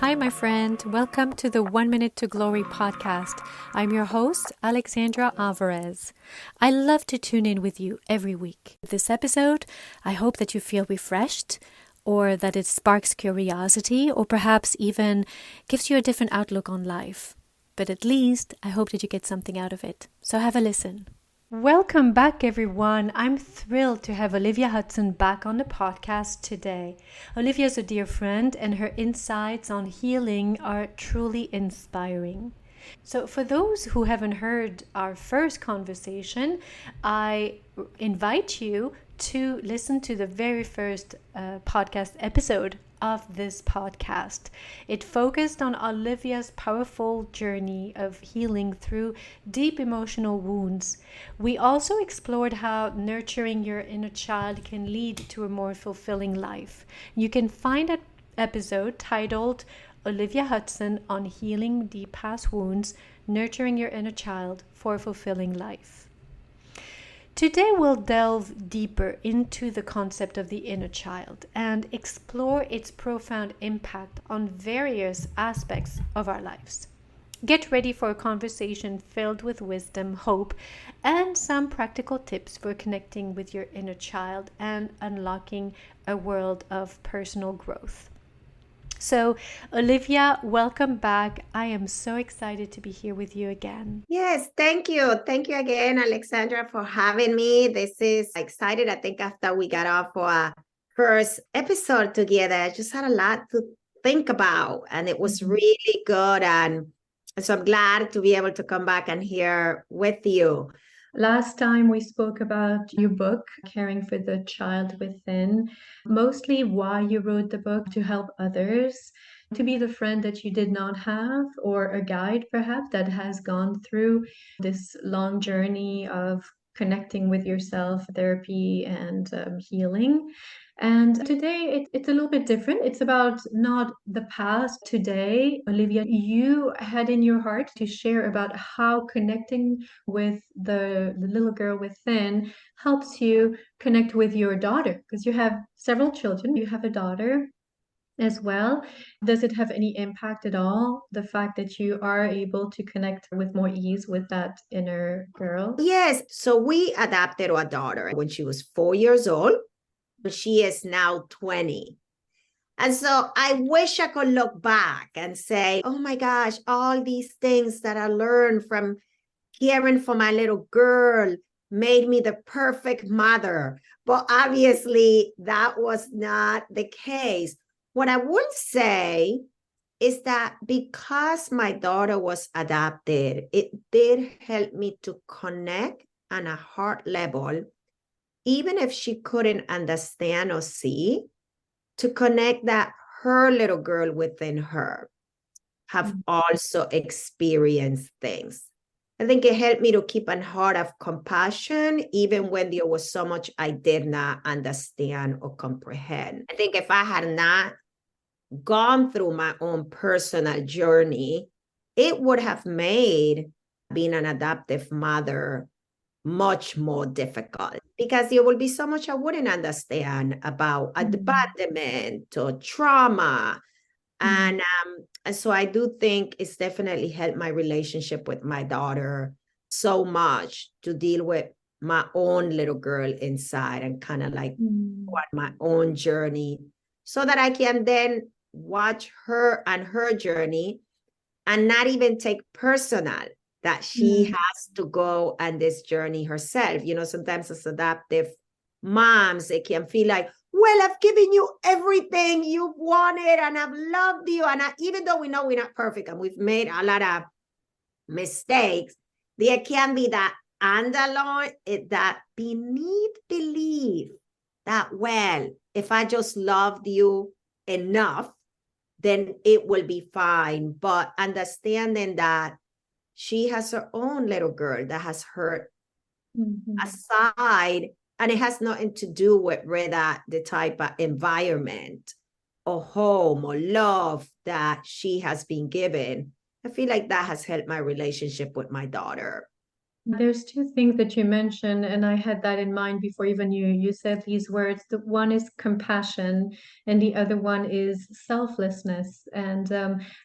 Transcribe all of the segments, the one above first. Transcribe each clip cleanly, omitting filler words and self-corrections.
Hi, my friend. Welcome to the 1 Minute to Glory podcast. I'm your host, Alexandra Alvarez. I love to tune in with you every week. This episode, I hope that you feel refreshed, or that it sparks curiosity, or perhaps even gives you a different outlook on life. But at least, I hope that you get something out of it. So have a listen. Welcome back, everyone. I'm thrilled to have Olivia Hudson back on the podcast today. Olivia is a dear friend, and her insights on healing are truly inspiring. So for those who haven't heard our first conversation, I invite you to listen to the very first podcast episode of this podcast. It focused on Olivia's powerful journey of healing through deep emotional wounds. We also explored how nurturing your inner child can lead to a more fulfilling life. You can find that episode titled Olivia Hudson on Healing Deep Past Wounds, Nurturing Your Inner Child for a Fulfilling Life. Today we'll delve deeper into the concept of the inner child and explore its profound impact on various aspects of our lives. Get ready for a conversation filled with wisdom, hope, and some practical tips for connecting with your inner child and unlocking a world of personal growth. So, Olivia, welcome back. I am so excited to be here with you again. Yes, thank you. Thank you again, Alexandra, for having me. This is excited. I think after we got off for our first episode together, I just had a lot to think about, and it was really good. And so I'm glad to be able to come back and hear with you. Last time we spoke about your book, Caring for the Child Within, mostly why you wrote the book to help others, to be the friend that you did not have, or a guide perhaps that has gone through this long journey of connecting with yourself, therapy, and healing. And today it's a little bit different. It's about not the past. Today, Olivia, you had in your heart to share about how connecting with the little girl within helps you connect with your daughter, because you have several children. You have a daughter as well. Does it have any impact at all, the fact that you are able to connect with more ease with that inner girl? Yes, so we adopted our daughter when she was 4 years old. She is now 20. And so I wish I could look back and say, oh my gosh, all these things that I learned from caring for my little girl made me the perfect mother. But obviously, that was not the case. What I would say is that because my daughter was adopted, it did help me to connect on a heart level, even if she couldn't understand or see, to connect that her little girl within her have also experienced things. I think it helped me to keep a heart of compassion, even when there was so much I did not understand or comprehend. I think if I had not gone through my own personal journey, it would have made being an adoptive mother much more difficult, because there will be so much I wouldn't understand about abandonment or trauma. And so I do think it's definitely helped my relationship with my daughter so much to deal with my own little girl inside and kind of like on my own journey, so that I can then watch her and her journey and not even take personal that she has to go on this journey herself. You know, sometimes as adoptive moms, it can feel like, well, I've given you everything you've wanted and I've loved you. And even though we know we're not perfect and we've made a lot of mistakes, there can be that underlying, that beneath belief that, well, if I just loved you enough, then it will be fine. But understanding that she has her own little girl that has hurt aside, and it has nothing to do with whether the type of environment or home or love that she has been given. I feel like that has helped my relationship with my daughter. There's two things that you mentioned, and I had that in mind before even you said these words. The one is compassion, and the other one is selflessness. And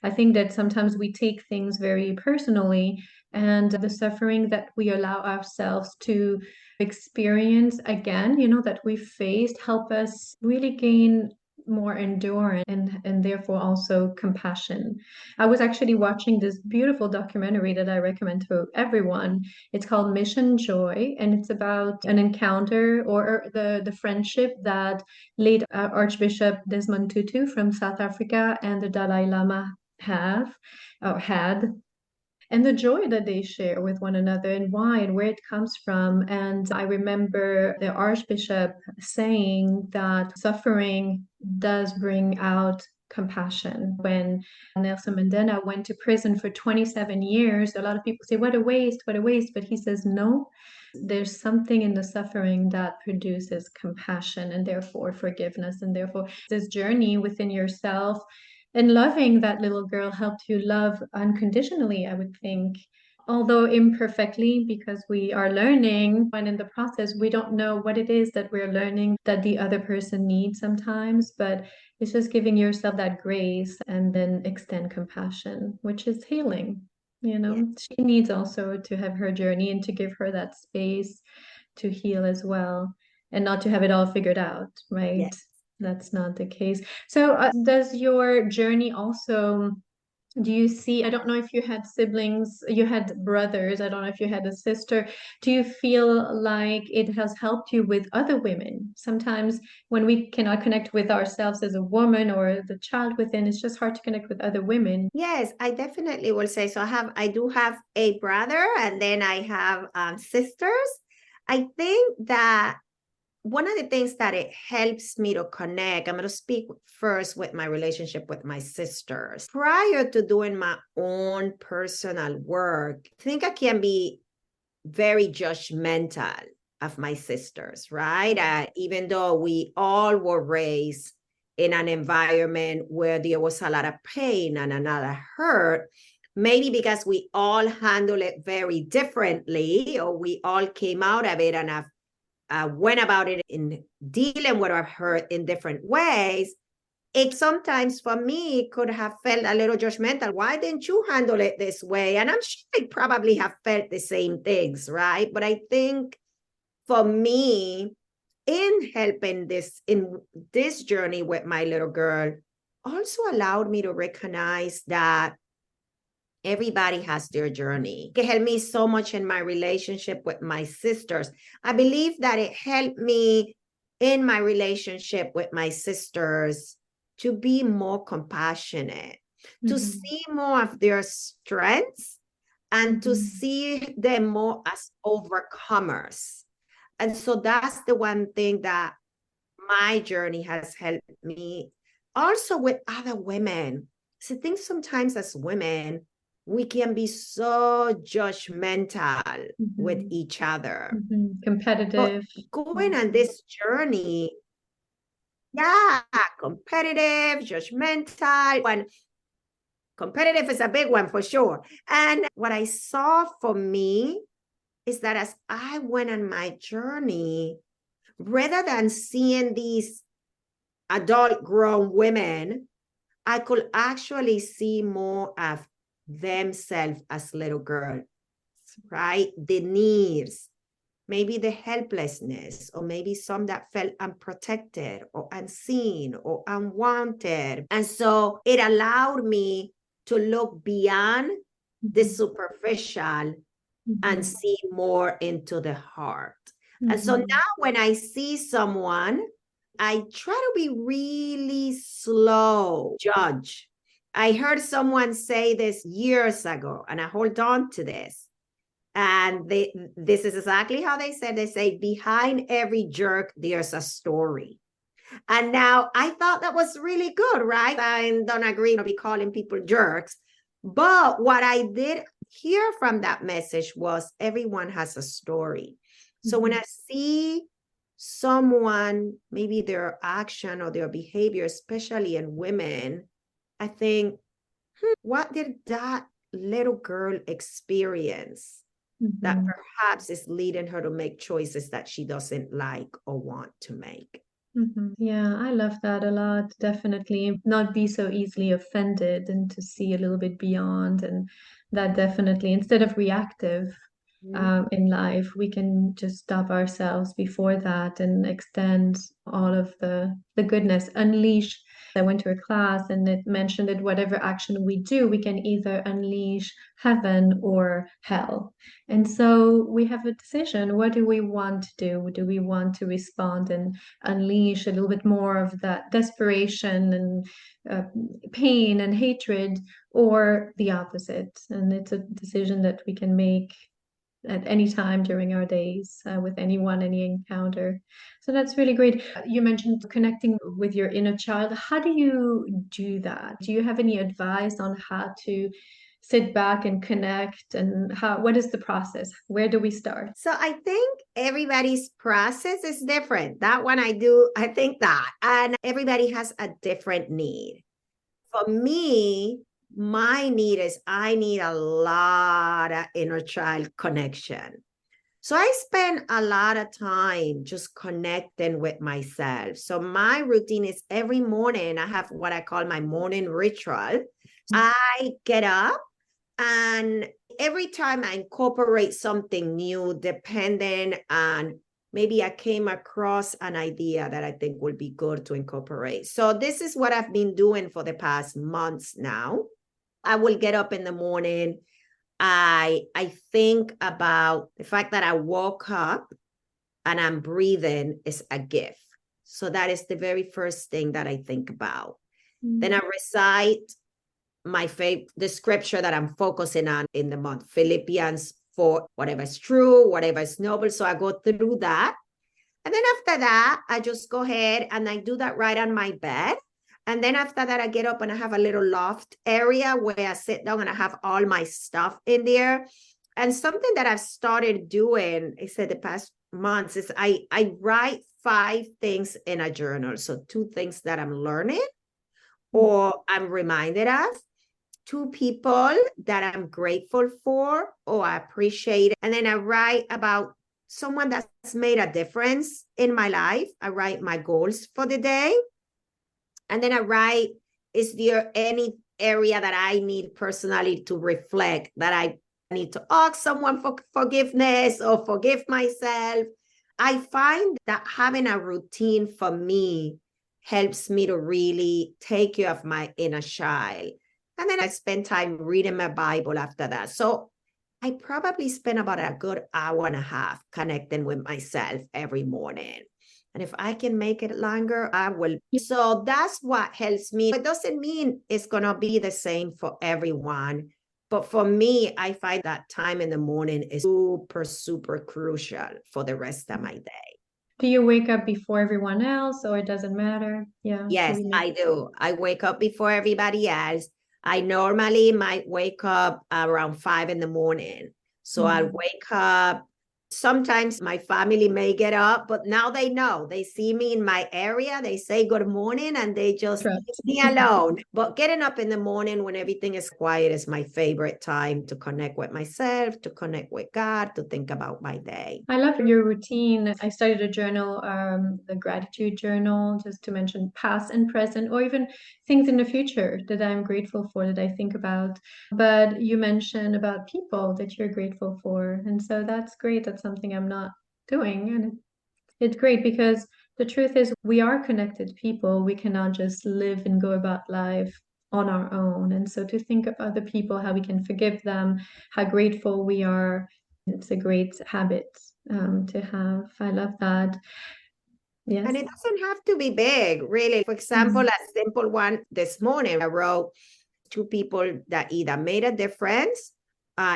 I think that sometimes we take things very personally, and the suffering that we allow ourselves to experience again, that we faced, help us really gain more endurance and therefore also compassion. I was actually watching this beautiful documentary that I recommend to everyone. It's called Mission Joy, and it's about an encounter or the friendship that late Archbishop Desmond Tutu from South Africa and the Dalai Lama had, and the joy that they share with one another and why and where it comes from. And I remember the Archbishop saying that suffering does bring out compassion. When Nelson Mandela went to prison for 27 years, a lot of people say, what a waste, what a waste. But he says, no, there's something in the suffering that produces compassion and therefore forgiveness. And therefore, this journey within yourself and loving that little girl helped you love unconditionally, I would think. Although imperfectly, because we are learning, and in the process, we don't know what it is that we're learning that the other person needs sometimes, but it's just giving yourself that grace and then extend compassion, which is healing. Yeah. She needs also to have her journey and to give her that space to heal as well and not to have it all figured out, right? Yes. That's not the case. So, does your journey also, do you see, I don't know if you had siblings, you had brothers, I don't know if you had a sister. Do you feel like it has helped you with other women? Sometimes when we cannot connect with ourselves as a woman or the child within, it's just hard to connect with other women. Yes, I definitely will say so. I do have a brother, and then I have sisters. I think that one of the things that it helps me to connect, I'm going to speak first with my relationship with my sisters. Prior to doing my own personal work, I think I can be very judgmental of my sisters, right? Even though we all were raised in an environment where there was a lot of pain and a lot of hurt, maybe because we all handle it very differently, or we all came out of it and have went about it in dealing with our hurt in different ways. It sometimes for me could have felt a little judgmental. Why didn't you handle it this way? And I'm sure I probably have felt the same things, right? But I think for me, in helping in this journey with my little girl, also allowed me to recognize that everybody has their journey. It helped me so much in my relationship with my sisters. I believe that it helped me in my relationship with my sisters to be more compassionate, to see more of their strengths and to see them more as overcomers. And so that's the one thing that my journey has helped me. Also with other women. So I think sometimes as women, we can be so judgmental with each other. But Competitive. going on this journey, yeah, competitive, judgmental, and competitive is a big one for sure. And what I saw for me is that as I went on my journey, rather than seeing these adult grown women, I could actually see more of themselves as little girls, right? The needs, maybe the helplessness, or maybe some that felt unprotected or unseen or unwanted. And so it allowed me to look beyond the superficial and see more into the heart. And so now when I see someone, I try to be really slow judge. I heard someone say this years ago, and I hold on to this. And this is exactly how they said. They say, behind every jerk, there's a story. And now I thought that was really good, right? I don't agree to be calling people jerks. But what I did hear from that message was everyone has a story. So when I see someone, maybe their action or their behavior, especially in women, I think, what did that little girl experience? that Mhm. perhaps is leading her to make choices that she doesn't like or want to make. Yeah, I love that a lot. Definitely not be so easily offended and to see a little bit beyond. And that definitely, instead of reactive in life, we can just stop ourselves before that and extend all of the goodness, unleash. I went to a class and it mentioned that whatever action we do, we can either unleash heaven or hell. And so we have a decision. What do we want to do? Do we want to respond and unleash a little bit more of that desperation and uh, pain and hatred, or the opposite? And it's a decision that we can make at any time during our days with anyone, any encounter. So that's really great. You mentioned connecting with your inner child. How do you do that? Do you have any advice on how to sit back and connect, and what is the process? Where do we start? So I think everybody's process is different. That one I think that. And everybody has a different need. For me, my need is I need a lot of inner child connection. So I spend a lot of time just connecting with myself. So my routine is every morning, I have what I call my morning ritual. I get up, and every time I incorporate something new, depending on maybe I came across an idea that I think will be good to incorporate. So this is what I've been doing for the past months now. I will get up in the morning. I think about the fact that I woke up and I'm breathing is a gift. So that is the very first thing that I think about. Then I recite the scripture that I'm focusing on in the month, Philippians 4, whatever is true, whatever is noble. So I go through that. And then after that, I just go ahead and I do that right on my bed. And then after that, I get up and I have a little loft area where I sit down and I have all my stuff in there. And something that I've started doing, I said the past months, is I write 5 things in a journal. So 2 things that I'm learning or I'm reminded of, 2 people that I'm grateful for or I appreciate. And then I write about someone that's made a difference in my life. I write my goals for the day. And then I write, is there any area that I need personally to reflect, that I need to ask someone for forgiveness or forgive myself? I find that having a routine for me helps me to really take care of my inner child. And then I spend time reading my Bible after that. So I probably spend about a good hour and a half connecting with myself every morning. And if I can make it longer, I will. So that's what helps me. It doesn't mean it's going to be the same for everyone. But for me, I find that time in the morning is super, super crucial for the rest of my day. Do you wake up before everyone else, or it doesn't matter? Yeah. Yes, I do. I wake up before everybody else. I normally might wake up around 5 in the morning. So I'll wake up. Sometimes my family may get up, but now they know. They see me in my area. They say good morning and they just leave me alone. But getting up in the morning when everything is quiet is my favorite time to connect with myself, to connect with God, to think about my day. I love your routine. I started a journal, the gratitude journal, just to mention past and present, or even things in the future that I'm grateful for, that I think about. But you mentioned about people that you're grateful for. And so that's great. That's something I'm not doing. And it's great because the truth is we are connected people. We cannot just live and go about life on our own. And so to think of other people, how we can forgive them, how grateful we are, it's a great habit to have. I love that. Yes. And it doesn't have to be big, really. For example, a simple one this morning, I wrote 2 people that either made a difference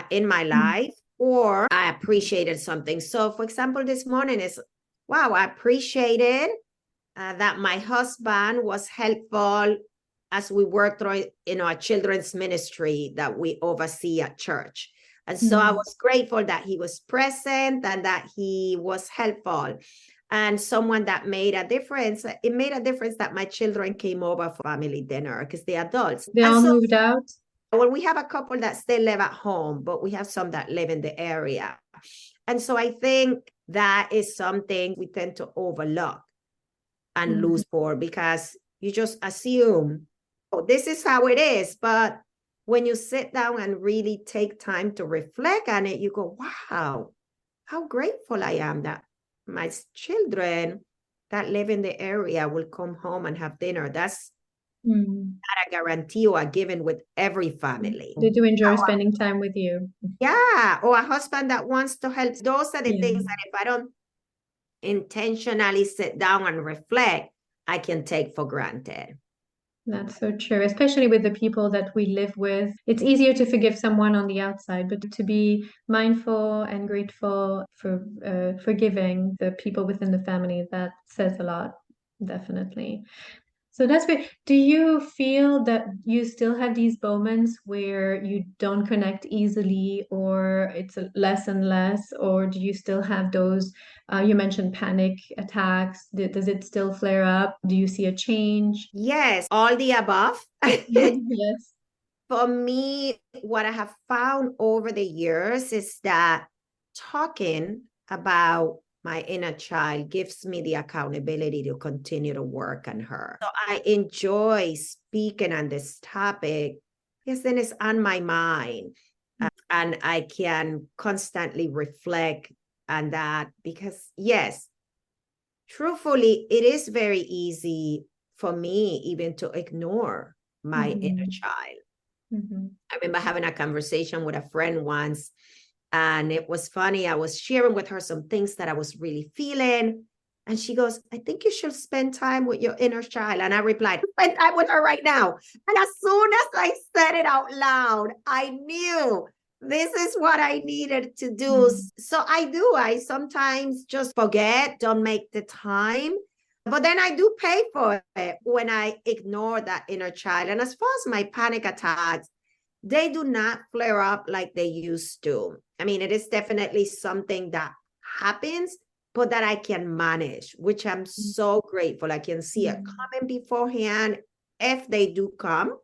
in my life or I appreciated something. So, for example, this morning is, wow, I appreciated that my husband was helpful as we work through, a children's ministry that we oversee at church. And so I was grateful that he was present and that he was helpful. And someone that made a difference, it made a difference that my children came over for family dinner because they're adults. They and all so moved out. Well, we have a couple that still live at home, but we have some that live in the area. And so I think that is something we tend to overlook and lose for, because you just assume, oh, this is how it is. But when you sit down and really take time to reflect on it, you go, wow, how grateful I am that my children that live in the area will come home and have dinner. That's not a guarantee or a given with every family. They do enjoy spending time with you. Yeah, or a husband that wants to help. Those are the things that if I don't intentionally sit down and reflect, I can take for granted. That's so true, especially with the people that we live with. It's easier to forgive someone on the outside, but to be mindful and grateful for forgiving the people within the family, that says a lot, definitely. So that's great. Do you feel that you still have these moments where you don't connect easily, or it's less and less, or do you still have those, you mentioned panic attacks. Does it still flare up? Do you see a change? Yes, all the above. Yes. For me, what I have found over the years is that talking about my inner child gives me the accountability to continue to work on her. So I enjoy speaking on this topic because then it's on my mind, and I can constantly reflect on that, because yes, truthfully, it is very easy for me even to ignore my inner child. I remember having a conversation with a friend once, and it was funny. I was sharing with her some things that I was really feeling. And she goes, I think you should spend time with your inner child. And I replied, spend time with her right now. And as soon as I said it out loud, I knew this is what I needed to do. So I do. I sometimes just forget, don't make the time. But then I do pay for it when I ignore that inner child. And as far as my panic attacks, they do not flare up like they used to. I mean, it is definitely something that happens, but that I can manage, which I'm so grateful. I can see it coming beforehand. If they do come,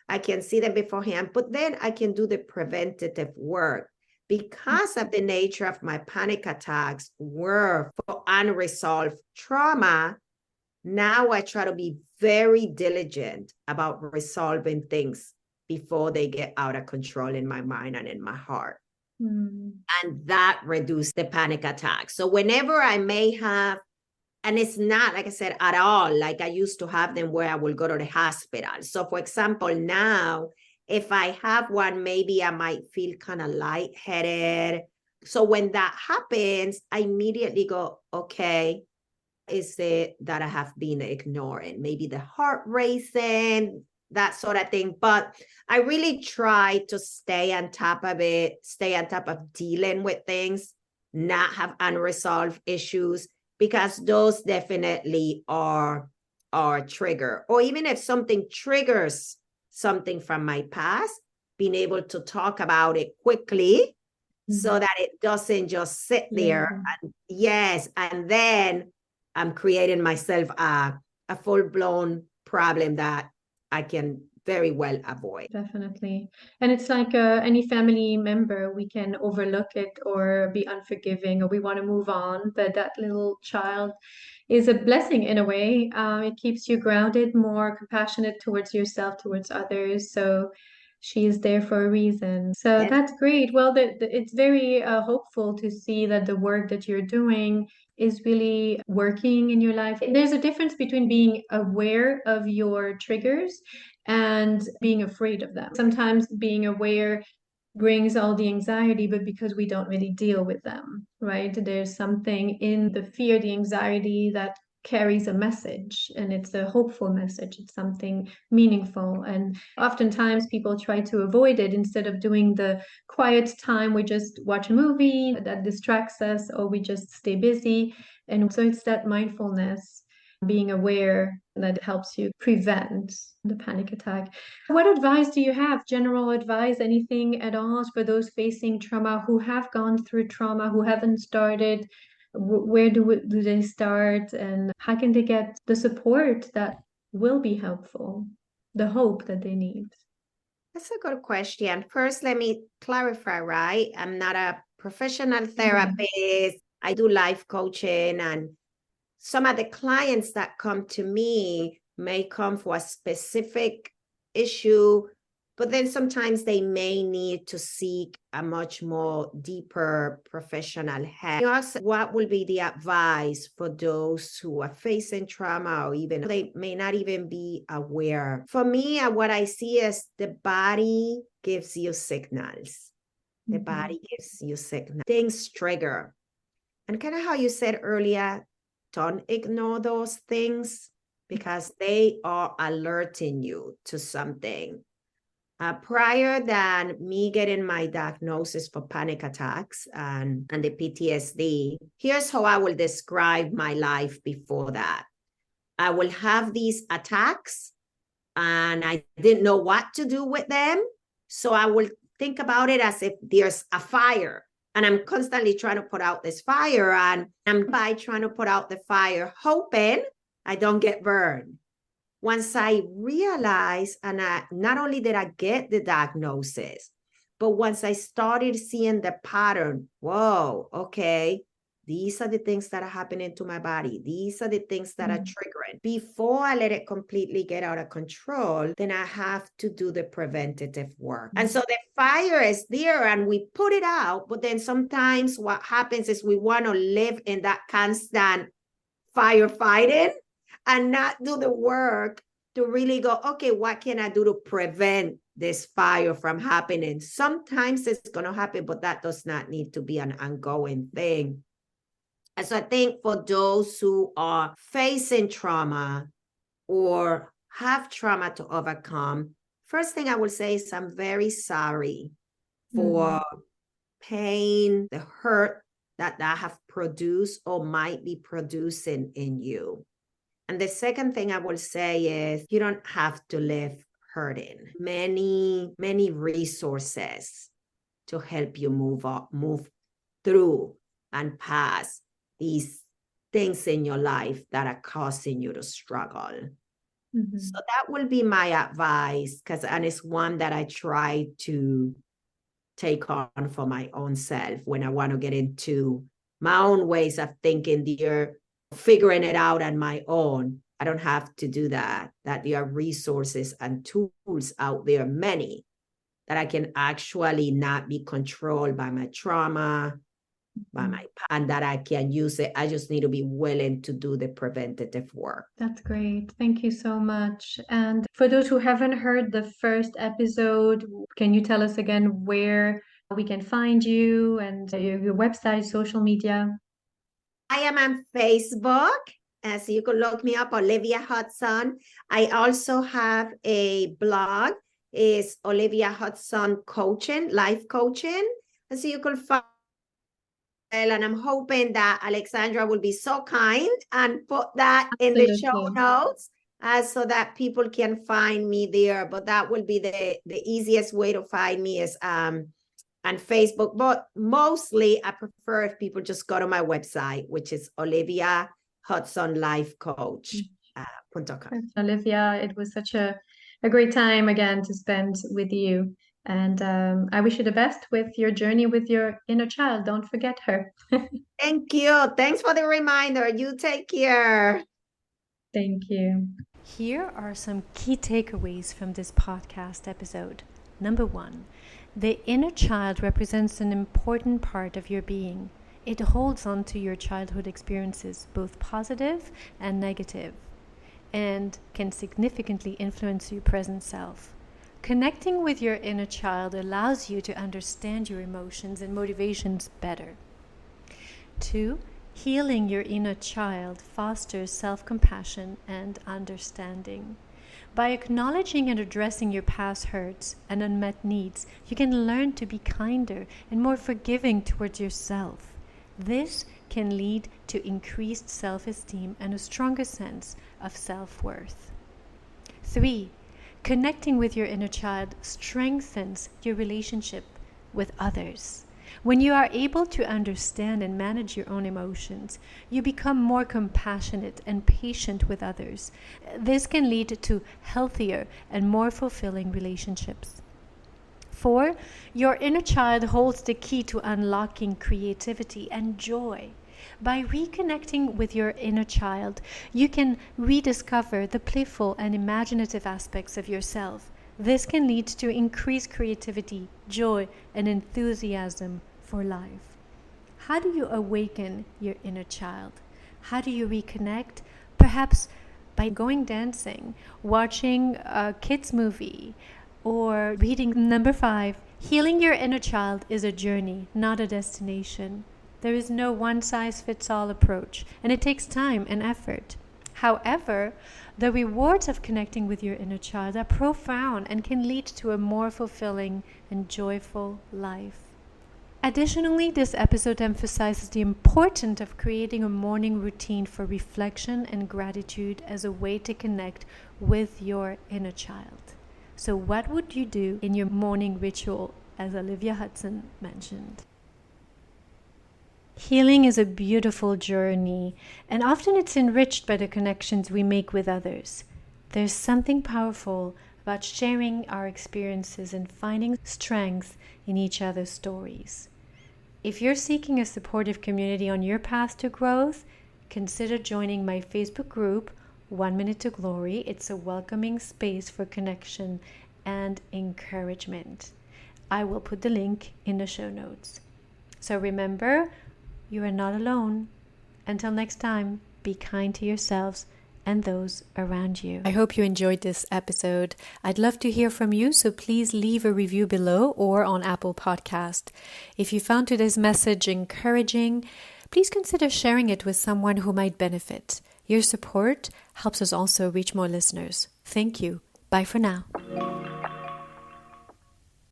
I can see them beforehand, but then I can do the preventative work. Because of the nature of my panic attacks were for unresolved trauma, now I try to be very diligent about resolving things before they get out of control in my mind and in my heart. And that reduced the panic attacks. So whenever I may have, and it's not, like I said, at all like I used to have them where I will go to the hospital. So for example, now, if I have one, maybe I might feel kind of lightheaded. So when that happens, I immediately go, okay, is it that I have been ignoring? Maybe the heart racing, that sort of thing. But I really try to stay on top of it, stay on top of dealing with things, not have unresolved issues, because those definitely are a trigger. Or even if something triggers something from my past, being able to talk about it quickly so that it doesn't just sit there. And and then I'm creating myself a full-blown problem that I can very well avoid. Definitely. And it's like any family member, we can overlook it or be unforgiving, or we want to move on. But that little child is a blessing in a way. It keeps you grounded, more compassionate towards yourself, towards others. So she is there for a reason. So that's great. Well, it's very hopeful to see that the work that you're doing is really working in your life. There's a difference between being aware of your triggers and being afraid of them. Sometimes being aware brings all the anxiety, but because we don't really deal with them, right? There's something in the fear, the anxiety that carries a message, and it's a hopeful message. It's something meaningful. And oftentimes people try to avoid it. Instead of doing the quiet time, we just watch a movie that distracts us, or we just stay busy. And so it's that mindfulness, being aware, that helps you prevent the panic attack. What advice do you have? General advice, anything at all for those facing trauma, who have gone through trauma, who haven't started? Where do they start, and how can they get the support that will be helpful, the hope that they need? That's a good question. First, let me clarify, right? I'm not a professional therapist. I do life coaching, and some of the clients that come to me may come for a specific issue, but then sometimes they may need to seek a much more deeper professional help. You ask, what will be the advice for those who are facing trauma, or even they may not even be aware? For me, what I see is the body gives you signals. The body gives you signals. Things trigger. And kind of how you said earlier, don't ignore those things because they are alerting you to something. Prior than me getting my diagnosis for panic attacks and the PTSD, here's how I will describe my life before that. I will have these attacks and I didn't know what to do with them. So I will think about it as if there's a fire and I'm constantly trying to put out this fire, and I'm by trying to put out the fire, hoping I don't get burned. Once I realized, and not only did I get the diagnosis, but once I started seeing the pattern, whoa, okay, these are the things that are happening to my body. These are the things that are triggering. Before I let it completely get out of control, then I have to do the preventative work. And so the fire is there and we put it out, but then sometimes what happens is we want to live in that constant firefighting and not do the work to really go, okay, what can I do to prevent this fire from happening? Sometimes it's going to happen, but that does not need to be an ongoing thing. And so I think for those who are facing trauma or have trauma to overcome, first thing I will say is I'm very sorry for pain, the hurt that have produced or might be producing in you. And the second thing I will say is you don't have to live hurting. Many resources to help you move through and past these things in your life that are causing you to struggle. So that will be my advice, and it's one that I try to take on for my own self when I want to get into my own ways of thinking. They're figuring it out on my own. I don't have to do that there are resources and tools out there, many, that I can actually not be controlled by my trauma, and that I can use it. I just need to be willing to do the preventative work. That's great. Thank you so much. And for those who haven't heard the first episode, can you tell us again where we can find you and your website, social media? I am on Facebook, so you can look me up, Olivia Hudson. I also have a blog, is Olivia Hudson Coaching, Life Coaching. And so you can find, and I'm hoping that Alexandra will be so kind and put that in the show notes so that people can find me there. But that will be the easiest way to find me is on Facebook. But mostly I prefer if people just go to my website, which is Olivia Hudson Life Coach.com. Olivia, it was such a great time again to spend with you. And I wish you the best with your journey with your inner child. Don't forget her. Thank you. Thanks for the reminder. You take care. Thank you. Here are some key takeaways from this podcast episode. Number 1, the inner child represents an important part of your being. It holds on to your childhood experiences, both positive and negative, and can significantly influence your present self. Connecting with your inner child allows you to understand your emotions and motivations better. 2, healing your inner child fosters self-compassion and understanding. By acknowledging and addressing your past hurts and unmet needs, you can learn to be kinder and more forgiving towards yourself. This can lead to increased self-esteem and a stronger sense of self-worth. 3, connecting with your inner child strengthens your relationship with others. When you are able to understand and manage your own emotions, you become more compassionate and patient with others. This can lead to healthier and more fulfilling relationships. 4, your inner child holds the key to unlocking creativity and joy. By reconnecting with your inner child, you can rediscover the playful and imaginative aspects of yourself. This can lead to increased creativity, joy, and enthusiasm for life. How do you awaken your inner child? How do you reconnect? Perhaps by going dancing, watching a kids' movie, or reading. Number 5, healing your inner child is a journey, not a destination. There is no one-size-fits-all approach, and it takes time and effort. However, the rewards of connecting with your inner child are profound and can lead to a more fulfilling and joyful life. Additionally, this episode emphasizes the importance of creating a morning routine for reflection and gratitude as a way to connect with your inner child. So what would you do in your morning ritual, as Olivia Hudson mentioned? Healing is a beautiful journey, and often it's enriched by the connections we make with others. There's something powerful about sharing our experiences and finding strength in each other's stories. If you're seeking a supportive community on your path to growth, consider joining my Facebook group, 1 Minute to Glory. It's a welcoming space for connection and encouragement. I will put the link in the show notes. So remember, you are not alone. Until next time, be kind to yourselves and those around you. I hope you enjoyed this episode. I'd love to hear from you, so please leave a review below or on Apple Podcast. If you found today's message encouraging, please consider sharing it with someone who might benefit. Your support helps us also reach more listeners. Thank you. Bye for now.